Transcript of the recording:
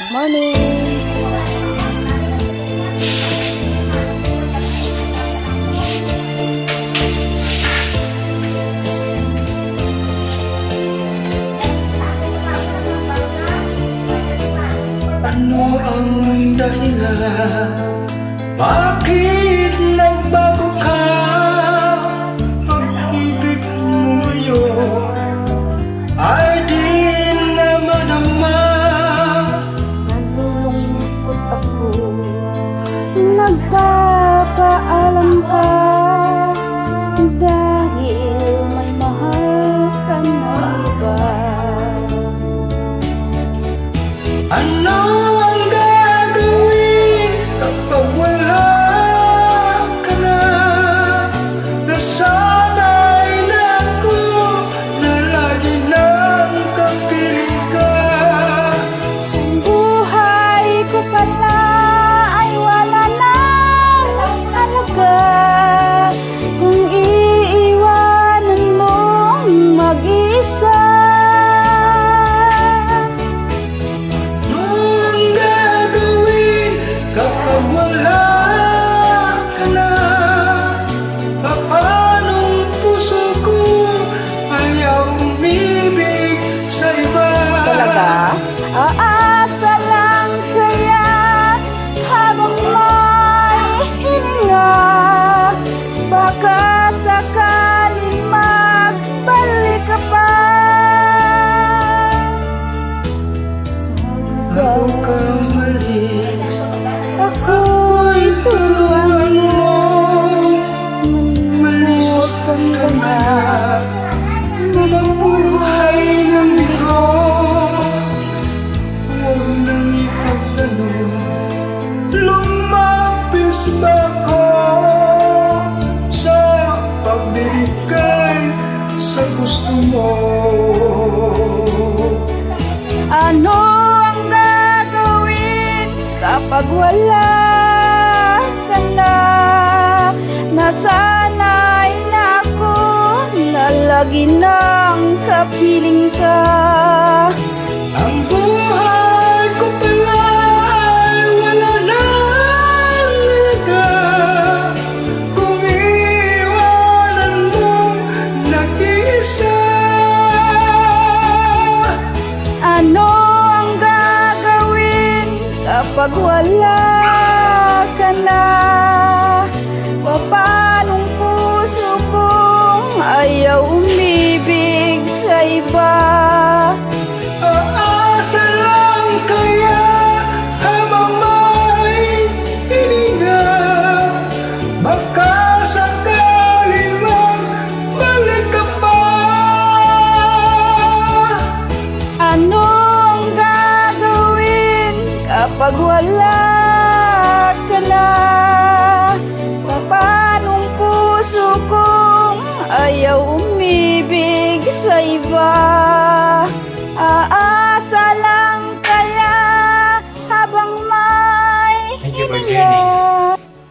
Morning! Ano ang dahilan? Bakit nagbago ka? Pag-ibig mo ngayon ay di na madama. Nalulungkot ako, nagpapaalam ka dahil may mahal ka na iba. Ano ang gagawin kapag wala ka na? Nasanay na ako na lagi nang kapiling ka. Ang buhay ko pala ay wala nang halaga kung iiwanan mong mag-isa. Anong gagawin kapag wala ka na? Paanong puso ko ayaw umibig sa iba? Talaga? Aasa lang kaya habang may hininga, baka sakaling magbalik ka pa. Ako kang malis, Ako'y tulungan mo, malimot ka na. Mabuhay ng bigo, huwag nang ipagtanong. Lumapis ba ko sa pagbibigay sa gusto mo? Ano ang gagawin kapag wala ka na? Nasanay na ako na lagi nang kapiling ka. Ang buhay ko pala ay wala nang halaga kung iiwanan mong nag-iisa. Ano ang gagawin kapag wala ka na? Paanong puso kong ayaw umibig sa iba? Aasa lang kaya habang may hininga, baka sakaling magbalik ka pa. Ano ang gagawin kapag wala ka na? Paanong puso kong ayaw umibig sa iba?